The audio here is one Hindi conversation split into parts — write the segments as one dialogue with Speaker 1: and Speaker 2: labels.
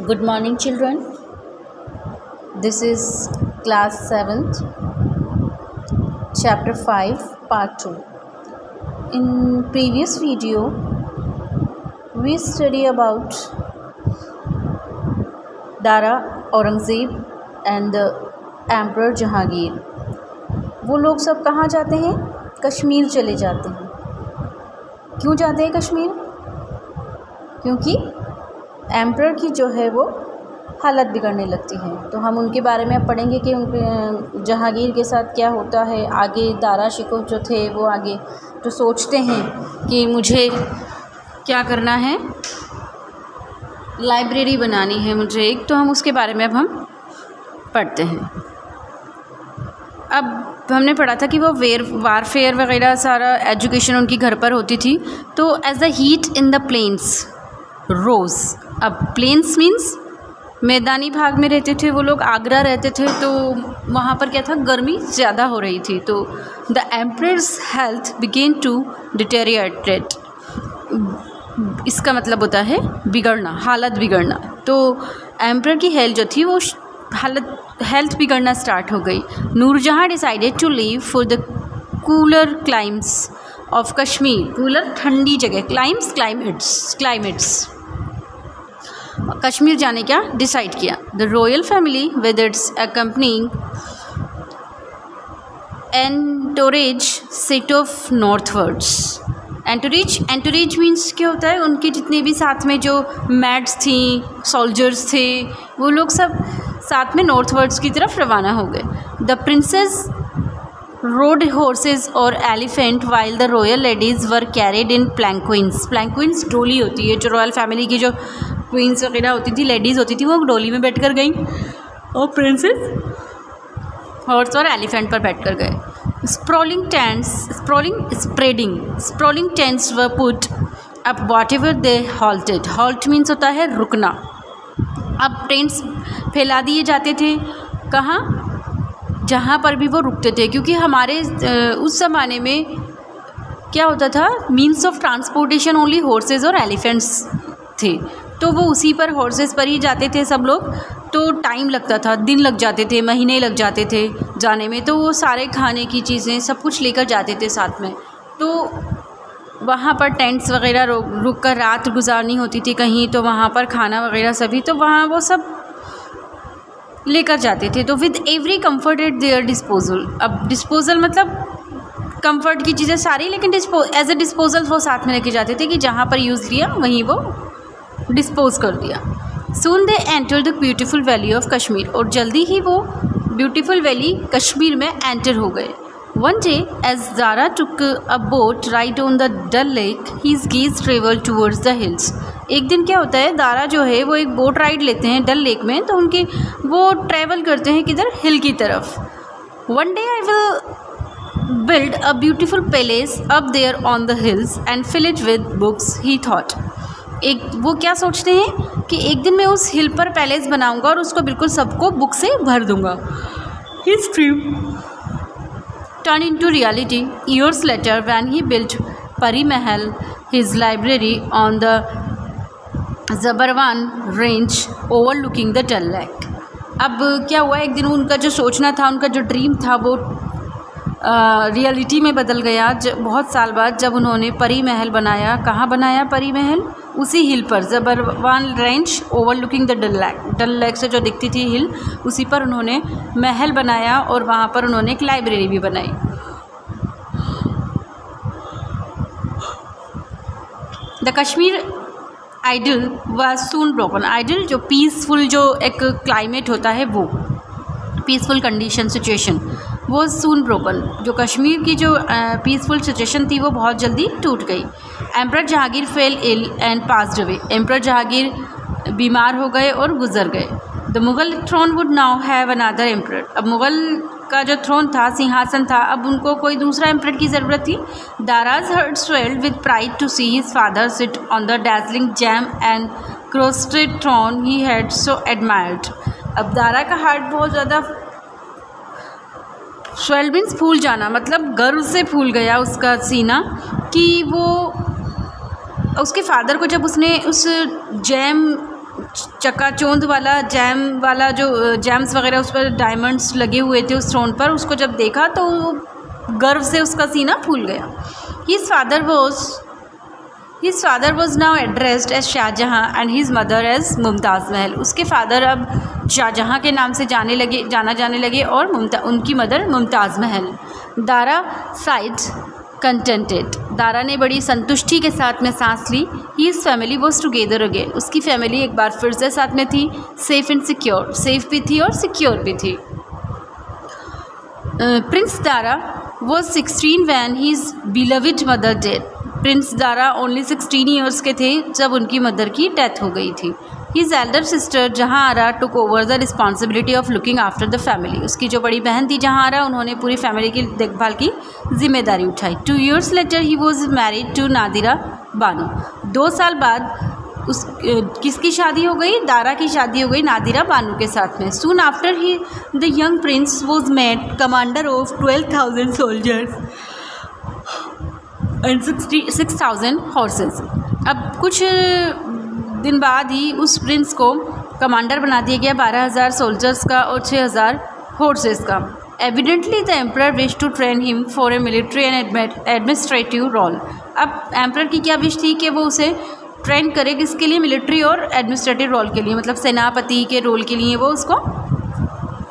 Speaker 1: Good morning, children. This is class 7th, chapter 5, part 2. In previous video, we study about Dara Aurangzeb and the Emperor Jahangir. वो लोग सब कहाँ जाते हैं? कश्मीर चले जाते हैं. क्यों जाते हैं कश्मीर? क्योंकि एम्परर की जो है वो हालत बिगड़ने लगती है. तो हम उनके बारे में अब पढ़ेंगे कि उनके जहांगीर के साथ क्या होता है. आगे दारा शिकोह जो थे वो आगे तो सोचते हैं कि मुझे क्या करना है, लाइब्रेरी बनानी है मुझे एक, तो हम उसके बारे में अब हम पढ़ते हैं. अब हमने पढ़ा था कि वो वारफेयर वगैरह सारा एजुकेशन उनकी घर पर होती थी. तो as the heat in the plains rose. अब प्लेन्स मीन्स मैदानी भाग में रहते थे वो लोग. आगरा रहते थे तो वहाँ पर क्या था, गर्मी ज़्यादा हो रही थी. तो the emperor's health began to deteriorate. इसका मतलब होता है बिगड़ना, हालत बिगड़ना. तो एम्परर की हेल्थ जो थी वो हेल्थ बिगड़ना स्टार्ट हो गई. Nurjahan decided to leave for the cooler climes of Kashmir. Cooler ठंडी जगह, क्लाइमेट्स कश्मीर जाने का डिसाइड किया. The royal family with its accompanying entourage set off northwards. Entourage means क्या होता है, उनके जितने भी साथ में जो मैड्स थी, सोल्जर्स थे, वो लोग सब साथ में नॉर्थवर्ड्स की तरफ रवाना हो गए. द प्रिंसेस रोड हॉर्सेस और elephant while the royal ladies were carried in palanquins. Palanquins डोली होती है, जो रॉयल फैमिली की जो क्वींस वगैरह होती थी, लेडीज़ होती थी, वो डोली में बैठ कर गई और प्रिंसेस हॉर्स और एलिफेंट पर बैठ कर गए. Spreading tents were put up whatever they halted. Halt means होता है रुकना. अब टेंट्स फैला दिए जाते थे कहाँ, जहाँ पर भी वो रुकते थे. क्योंकि हमारे उस ज़माने में क्या होता था, means of transportation only horses और एलिफेंट्स थे. तो वो उसी पर हॉर्सेस पर ही जाते थे सब लोग. तो टाइम लगता था, दिन लग जाते थे, महीने लग जाते थे जाने में. तो वो सारे खाने की चीज़ें सब कुछ लेकर जाते थे साथ में. तो वहाँ पर टेंट्स वगैरह रुक कर रात गुजारनी होती थी कहीं, तो वहाँ पर खाना वगैरह सभी, तो वहाँ वो सब लेकर जाते थे. तो with every comfort eight there disposal. अब डिस्पोजल मतलब कंफर्ट की चीज़ें सारी, लेकिन एज ए डिस्पोजल वो साथ में लेके जाते थे कि जहाँ पर यूज़ लिया वहीं वो डिस्पोज कर दिया. Soon they enter the beautiful valley of Kashmir. और जल्दी ही वो ब्यूटीफुल वैली कश्मीर में एंटर हो गए. One day as Dara took a boat ride on the Dal lake, his gaze travel towards the hills. एक दिन क्या होता है, दारा जो है वो एक बोट राइड लेते हैं डल लेक में, तो उनकी वो ट्रैवल करते हैं किधर, हिल की तरफ. One day I will build a beautiful palace up there on the hills and fill it with books, he thought. एक वो क्या सोचते हैं कि एक दिन मैं उस हिल पर पैलेस बनाऊंगा और उसको बिल्कुल सबको बुक से भर दूंगा. His dream turn into reality years later when he built Pari Mahal, his library on the Zabarwan range overlooking the Dal lake. अब क्या हुआ, एक दिन उनका जो सोचना था, उनका जो ड्रीम था, वो रियलिटी में बदल गया. बहुत साल बाद जब उन्होंने परी महल बनाया. कहाँ बनाया परी महल? उसी हिल पर, Zabarwan range overlooking the Dal lake. Dal lake से जो दिखती थी हिल, उसी पर उन्होंने महल बनाया और वहाँ पर उन्होंने एक लाइब्रेरी भी बनाई. The Kashmir idyll was soon broken. Idyll जो पीसफुल जो एक क्लाइमेट होता है, वो पीसफुल कंडीशन सिचुएशन, वो सून ब्रोकन. जो कश्मीर की जो पीसफुल सिचुएशन थी वो बहुत जल्दी टूट गई. Emperor Jahangir fell ill and passed away. Emperor Jahangir बीमार हो गए और गुजर गए. The Mughal throne would now have another emperor. अब मुग़ल का जो थ्रोन था, सिंहासन था, अब उनको कोई दूसरा एम्परर की ज़रूरत थी. Dara's heart swelled with pride to see his father sit on the dazzling gem and crusted throne he had so admired. अब दारा का हार्ट बहुत ज़्यादा स्वेल्ड मीन्स फूल जाना, मतलब गर्व से फूल गया उसका सीना कि वो उसके फादर को जब उसने उस जैम चकाचौंध वाला जैम वाला जो जैम्स वगैरह उस पर डायमंड्स लगे हुए थे उस थ्रोन पर, उसको जब देखा तो गर्व से उसका सीना फूल गया। His father was now addressed as Shahjahan and his mother as Mumtaz महल। उसके फादर अब शाहजहाँ के नाम से जाना जाने लगे और उनकी मदर मुमताज़ महल। Dara sighed contented। दारा ने बड़ी संतुष्टि के साथ में सांस ली। His family was together again। उसकी फैमिली एक बार फिर से साथ में थी। safe and secure, सेफ भी थी और सिक्योर भी थी। Prince Dara was 16 when his beloved mother died। Prince Dara only 16 years के थे जब उनकी मदर की डेथ हो गई थी। His elder sister Jahanara took over the responsibility of looking after the family। उसकी जो बड़ी बहन थी जहांआरा, उन्होंने पूरी फैमिली की देखभाल की जिम्मेदारी उठाई। 2 years later he was married to Nadira Bano. 2 साल बाद किसकी शादी हो गई? दारा की शादी हो गई नादिरा बानो के साथ में। Soon after the young prince was made commander of 12,000 soldiers and 6,000 horses। अब कुछ दिन बाद ही उस प्रिंस को कमांडर बना दिया गया 12,000 सोल्जर्स का और 6,000 हॉर्सेस का। Evidently the emperor wish to train him for a military and administrative role. अब एम्परर की क्या विश थी कि वो उसे ट्रेन करे, किसके लिए? मिलिट्री और एडमिनिस्ट्रेटिव रोल के लिए, मतलब सेनापति के रोल के लिए वो उसको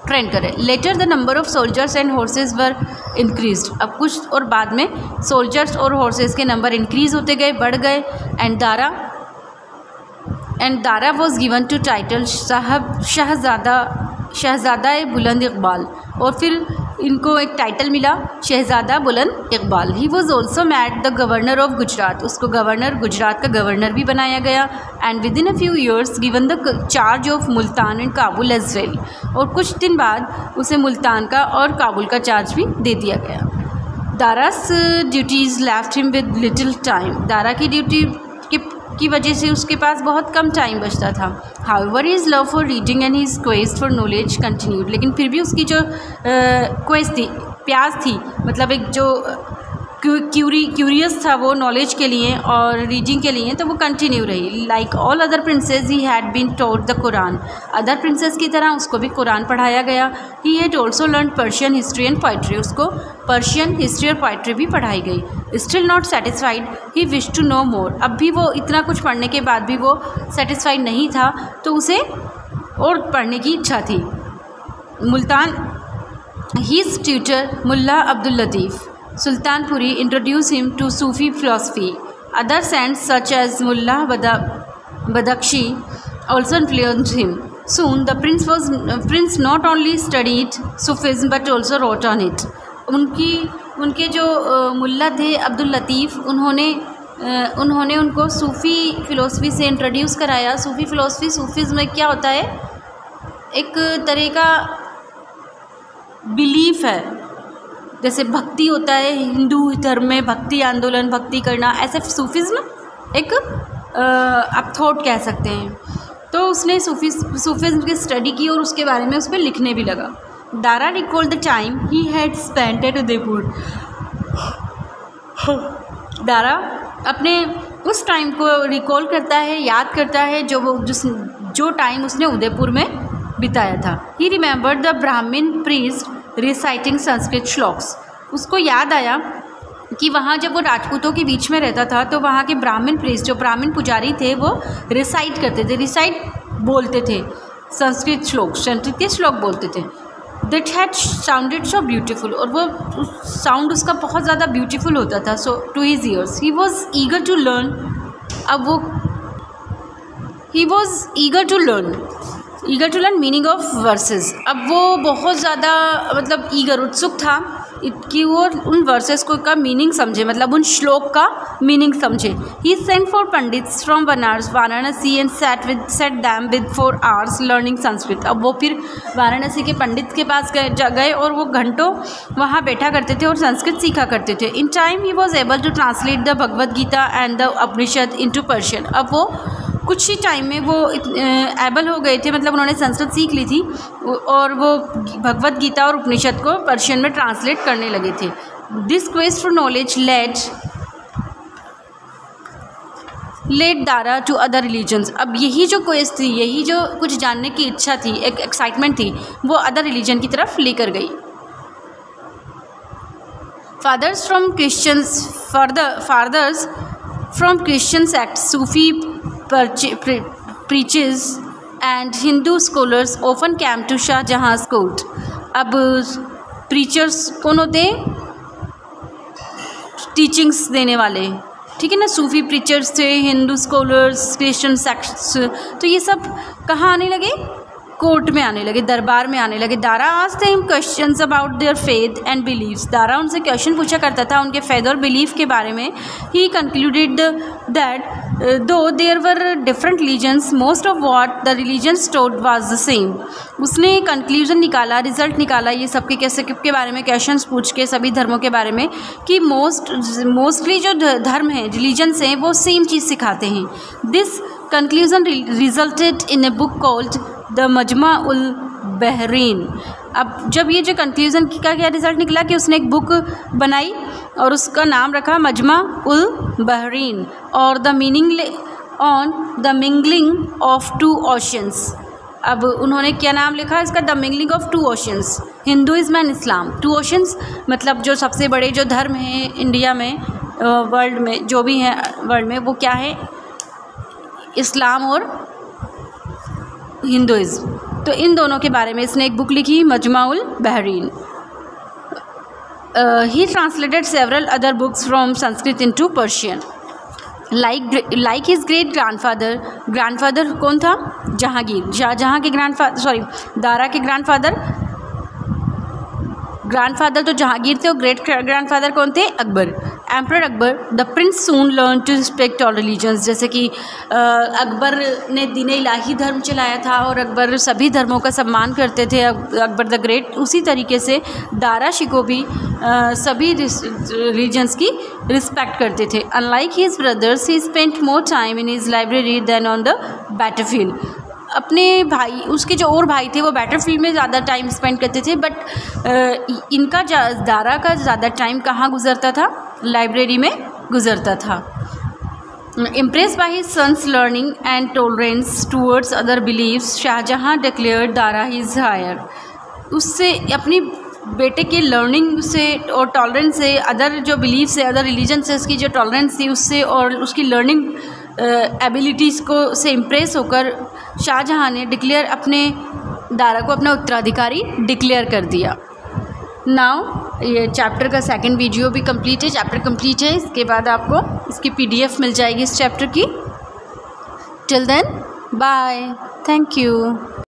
Speaker 1: ट्रेन करे। Later the number of soldiers and horses were increased. अब कुछ और बाद में सोल्जर्स और हॉर्सेस के नंबर इंक्रीज होते गए, बढ़ गए। And Dara was given to title Shahzada Buland Iqbal. और फिर इनको एक टाइटल मिला Shahzada Buland Iqbal. He was also made the governor of Gujarat. उसको गुजरात का गवर्नर भी बनाया गया। And within a few years given the charge of Multan and Kabul as well. और कुछ दिन बाद उसे मुल्तान का और काबुल का चार्ज भी दे दिया गया। Dara's duties left him with little time. Dara की ड्यूटी की वजह से उसके पास बहुत कम टाइम बचता था। However his love for reading and his quest for knowledge continued. लेकिन फिर भी उसकी जो क्वेस्ट थी, प्यास थी, मतलब एक जो क्यूरियस था वो नॉलेज के लिए और रीडिंग के लिए, तो वो कंटिन्यू रही। Like all other princes he had been taught the Quran. Other princes की तरह उसको भी कुरान पढ़ाया गया। He had also learn Persian history and poetry. उसको पर्शियन हिस्ट्री और पोइट्री भी पढ़ाई गई। Still not satisfied he wish to know more. अब भी वो इतना कुछ पढ़ने के बाद भी वो सेटिस्फाइड नहीं था, तो उसे और पढ़ने की इच्छा थी। Multan his tutor Mulla Abdul Latif Sultanpuri introduced him to Sufi philosophy. Other saints such as Mullah Badakshi also influenced him. Soon the prince not only studied Sufism but also wrote on it. उनके जो मुल्ला थे अब्दुल लतीफ़, उन्होंने उनको सूफ़ी फ़िलोसफी से इंट्रोड्यूस कराया। सूफ़ी फ़िलोसफी, सूफिज़्म में क्या होता है? एक तरह का बिलीफ है, जैसे भक्ति होता है हिंदू धर्म में, भक्ति आंदोलन, भक्ति करना, ऐसे सूफिज़्म एक आप थॉट कह सकते हैं। तो उसने सूफिज़्म की स्टडी की और उसके बारे में उस पर लिखने भी लगा। Dara recalled the time he had spent at Udaipur. Dara अपने उस टाइम को रिकॉल करता है, याद करता है जो टाइम उसने उदयपुर में बिताया था। ही रिमेंबर्ड द ब्राह्मण प्रीस्ट रिसाइटिंग संस्कृत श्लोक्स। उसको याद आया कि वहाँ जब वो राजपूतों के बीच में रहता था तो वहाँ के ब्राह्मण प्रीस्ट, जो ब्राह्मण पुजारी थे, वो रिसाइट करते थे, बोलते थे संस्कृत श्लोक बोलते थे। That had sounded so beautiful. और वो साउंड उसका बहुत ज़्यादा ब्यूटीफुल होता था। So to his ears he was eager to learn. He was eager to learn meaning of verses. अब वो बहुत ज़्यादा मतलब ईगर, उत्सुक था कि वो उन वर्सेस का मीनिंग समझे, मतलब उन श्लोक का मीनिंग समझे। He sent for pandits from Varanasi and set them with 4 hours learning Sanskrit. अब वो फिर वाराणसी के पंडित के पास गए और वो घंटों वहाँ बैठा करते थे और संस्कृत सीखा करते थे। In time he was able to translate the Bhagavad Gita and the Upanishad into Persian. अब वो कुछ ही टाइम में वो एबल हो गए थे, मतलब उन्होंने संस्कृत सीख ली थी और वो भगवद गीता और उपनिषद को पर्शियन में ट्रांसलेट करने लगे थे। This quest for knowledge led led Dara to other religions. अब यही जो क्वेस्ट थी, यही जो कुछ जानने की इच्छा थी, एक एक्साइटमेंट थी, वो अदर रिलीजन की तरफ लेकर गई। Fathers from Christian sect, Sufi preachers and Hindu scholars often came to शाहजहाँ's court। अब प्रीचर्स कौन होते हैं? टीचिंग्स देने वाले, ठीक है ना। सूफी प्रीचर्स थे, हिंदू स्कॉलर्स, क्रिश्चियन सेक्ट्स, तो ये सब कहाँ आने लगे? कोर्ट में आने लगे, दरबार में आने लगे। Dara asked him questions about their faith and beliefs. Dara उनसे क्वेश्चन पूछा करता था उनके फेथ और बिलीफ के बारे में। He concluded that though there were different religions, most of what the religions told was the same. उसने कंक्लूजन निकाला, रिजल्ट निकाला ये सबके कैसे के बारे में क्वेश्चंस पूछ के, सभी धर्मों के बारे में, कि मोस्टली जो धर्म हैं, रिलीजन्स हैं, वो सेम चीज़ सिखाते हैं। This conclusion resulted in a book called the मजमा उल बहरीन। अब जब ये जो कंक्लूजन का क्या रिजल्ट निकला कि उसने एक बुक बनाई और उसका नाम रखा मजमा उल बहरीन, और the meaning on the mingling of two oceans. अब उन्होंने क्या नाम लिखा इसका? The mingling of two oceans, Hinduism and Islam. Two oceans मतलब जो सबसे बड़े जो धर्म हैं इंडिया में, वर्ल्ड में जो भी हैं वर्ल्ड में, वो क्या है? इस्लाम और हिंदुइज्म। तो इन दोनों के बारे में इसने एक बुक लिखी, Majmaul Bahrain. He translated several other books from Sanskrit into Persian. Like his great grandfather कौन था? जहांगीर। शाहजहाँ के दारा के ग्रैंडफादर तो जहांगीर थे, और ग्रेट ग्रैंडफादर कौन थे? Akbar. Emperor Akbar the prince soon learn to respect all religions. जैसे कि अकबर ने दीन इलाही धर्म चलाया था और अकबर सभी धर्मों का सम्मान करते थे, अकबर द ग्रेट। उसी तरीके से दारा शिकोह भी सभी रिलीजन्स की रिस्पेक्ट करते थे। Unlike his brothers he spent more time in his library than on the battlefield. अपने भाई, उसके जो और भाई थे, वो बैटलफील्ड में ज़्यादा टाइम स्पेंड करते थे, बट इनका दारा का ज़्यादा टाइम कहाँ गुजरता था? लाइब्रेरी में गुजरता था। Impress by his sons learning and tolerance towards other beliefs, Shahjahan declared Dara his heir. उससे, अपनी बेटे के लर्निंग से और टॉलरेंस से, अदर जो बिलीव से, अदर रिलीजन से उसकी जो टॉलरेंस थी उससे, और उसकी लर्निंग एबिलिटीज़ को से इम्प्रेस होकर शाहजहाँ ने अपने दारा को अपना उत्तराधिकारी डिक्लेयर कर दिया। नाउ ये चैप्टर का सेकंड वीडियो भी कंप्लीट है, चैप्टर कंप्लीट है। इसके बाद आपको इसकी PDF मिल जाएगी इस चैप्टर की। Till then bye, thank you.